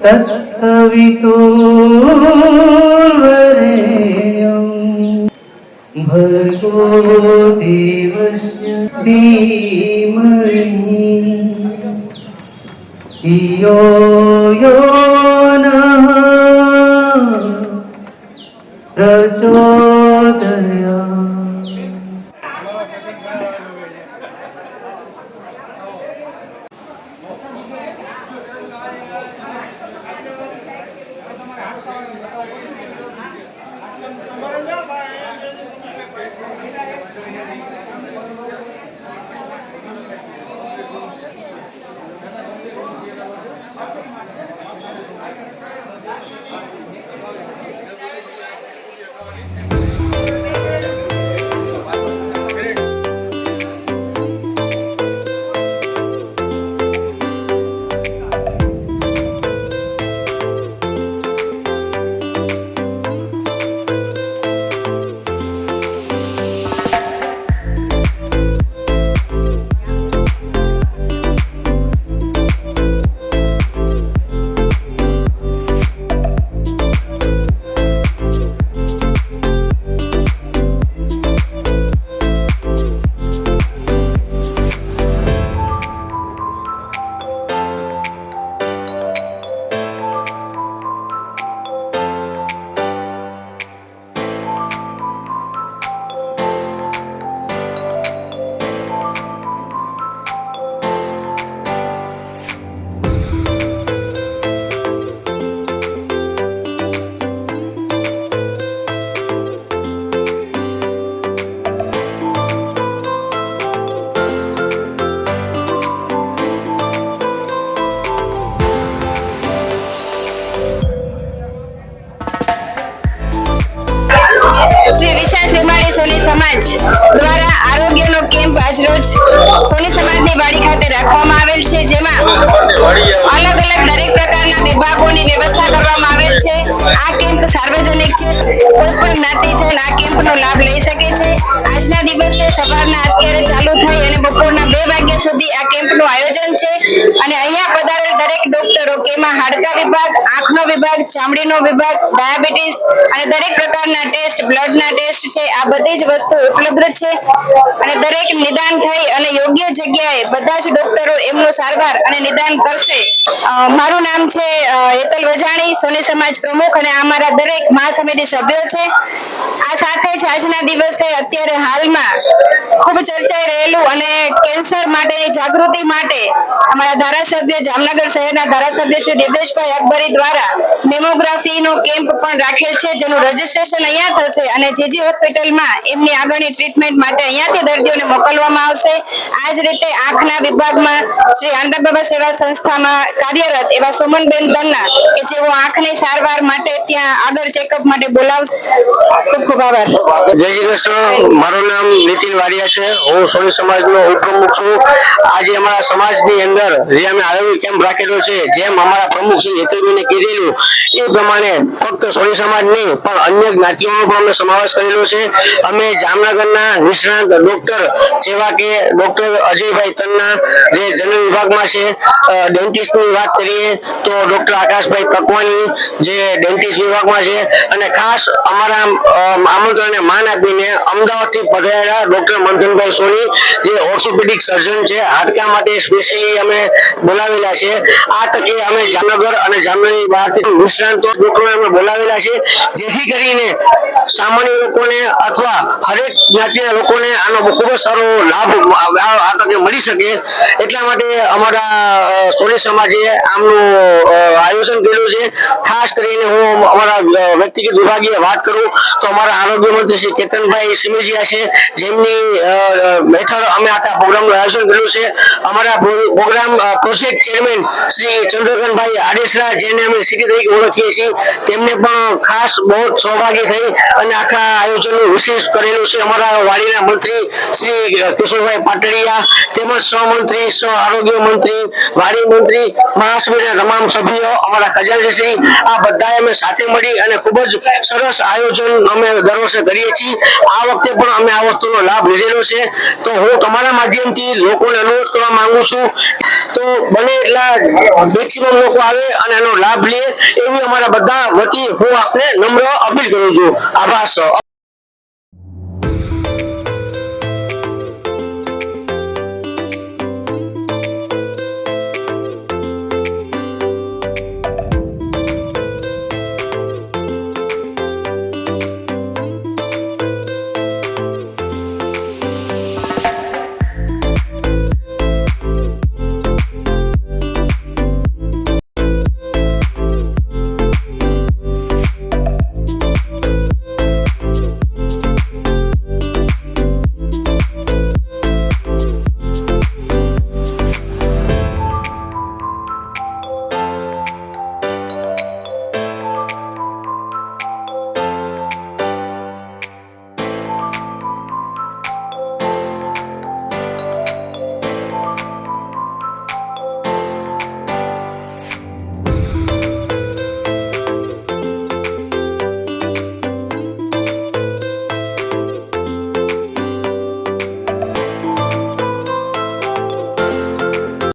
तत्सवितुर्वरेण्यं भर्गो देवस्य धीमहि धियो यो नः प्रचोदयात्। समाज द्वारा आरोग्यનો કેમ્પ આજરોજ સોની સમાજની વાડી ખાતે રાખવામાં આવેલ છે, જેમાં અલગ અલગ દરેક પ્રકારના વિભાગોની વ્યવસ્થા કરવામાં આવેલ છે। આ કેમ્પ સાર્વજનિક છે, કોઈ પણ જ્ઞાતિજન આ કેમ્પનો લાભ લઈ શકે છે। આજના દિવસે સવારના 11 ચાલુ થઈ અને બપોરના 2 વાગ્યા સુધી આ કેમ્પનું આયોજન છે અને અહીંયા પધારેલ દરેક ડોક્ટરો કેમાં હાડકા વિભાગ, આંખનો વિભાગ, ચામડીનો વિભાગ, ડાયાબિટીસ અને દરેક પ્રકારના ટેસ્ટ, બ્લડના ટેસ્ટ છે, આ બધી જ વસ્તુ ઉપલબ્ધ છે અને દરેક નિદાન થઈ અને યોગ્ય જગ્યાએ બધા જ ડોક્ટરો એમનું સારવાર અને નિદાન કરશે। મારું નામ છે હેતલ વજાણી, સોની સમાજ પ્રમુખ, અને આ મારા દરેક મહાસમિતિ સભ્યો છે। આ સાથે જ આજના દિવસે અત્યારે હાલમાં ખૂબ ચર્ચાઈ રહેલું અને કેન્સર માટેની જાગૃતિ માટે અમારા ધારાસભ્ય જામનગર શહેરના ધારાસભ્ય શ્રી દિવેશભાઈ અકબરી દ્વારા મેમોગ્રાફીનો કેમ્પ પણ રાખેલ છે, જેનું રજીસ્ટ્રેશન અહીંયા થશે અને જીજી હોસ્પિટલમાં એમની આગળની ટ્રીટમેન્ટ માટે અહીંયાથી દર્દીઓને મોકલવામાં આવશે। આ જ રીતે આંખના વિભાગમાં શ્રી આંબાબાબા સેવા સંસ્થામાં કાર્યરત એવા સુમનબેન તન્ના કે જેઓ આંખની સારવાર માટે ત્યાં આગળ ચેકઅપ માટે બોલાવશે। ખૂબ ખૂબ આભાર। જય શ્રી કૃષ્ણ। મારું નામ નીતિન વાડિયા છે, હું સોની સમાજનો ઉપપ્રમુખ છું। આજે અમારા સમાજની અંદર જે અમે આરોગ્ય કેમ્પ રાખેલો છે, જેમ અમારા પ્રમુખ શ્રી હેતુભાઈને કીધેલું એ પ્રમાણે ફક્ત સોની સમાજ નહીં પણ અન્ય જ્ઞાતિઓનો પણ અમે સમાવેશ કરેલો છે। અમે જામનગરના નિષ્ણાત ડોક્ટર જેવા કે ડોક્ટર અજયભાઈ તન્ના જે જનરલ વિભાગમાં છે, ડેન્ટિસ્ટની વાત કરીએ તો ડોક્ટર આકાશભાઈ કકવાની જે ડેન્ટિસ્ટ વિભાગમાં છે, અને ખાસ અમારા આમંત્રણને માન આપીને અમદાવાદથી પધારેલા ડોક્ટર મંથનભાઈ સોની જે ઓર્થોપેડિક સર્જન છે, હાડકા માટે સ્પેશિયલી અમે બોલાવેલા છે। આ તકે અમે જામનગર અને જામનગરની બહારથી નિષ્ણાત ડોક્ટરોને અમે બોલાવેલા છે, જેથી કરીને સામાન્ય લોકોને અથવા હરેક જ્ઞાતિના લોકોને આનો ખૂબ જ સારો લાભ આ તકે મળી શકે। એટલા માટે અમારા સોની સમાજે આમનું આયોજન કર્યું છે। ખાસ કરીને હું અમારા વ્યક્તિગત વિભાગીય વાત કરું તો અમારા આરોગ્ય મંત્રી શ્રી કેતનભાઈ સિમેજીયા છે, જેમની હેઠળ અમે આખા પ્રોગ્રામનું આયોજન કર્યું છે। અમારા programme project chairman Shri Chandrakantbhai Adesara, જેને અમે સિટી તરીકે ઓળખીએ છીએ, તેમને પણ ખાસ બહુ સહભાગી થઈ અને આખા આયોજનનું વિશેષ કરેલું છે। અમારા વાડીના મંત્રી શ્રી કિશોરભાઈ પાટડિયા તેમજ સહમંત્રી, સહ આરોગ્ય મંત્રી, વાડી મંત્રી, મહાસમિતિના તમામ સભ્યો, અમારા ખજાનચી શ્રી, આ બધાએ અમે સાથે મળી અને ખૂબ જ સરસ આયોજન અમે દર વર્ષે કરીએ છીએ. આ વખતે પણ અમે આ વસ્તુનો લાભ લીધેલો છે. તો હું તમારા માધ્યમથી લોકોને અનુરોધ કરવા માંગુ છું તો બને એટલા મેક્સિમમ લોકો આવે અને એનો લાભ લે એવી અમારા બધા વતી હું આપને નમ્ર અપીલ કરું છું. આભાર.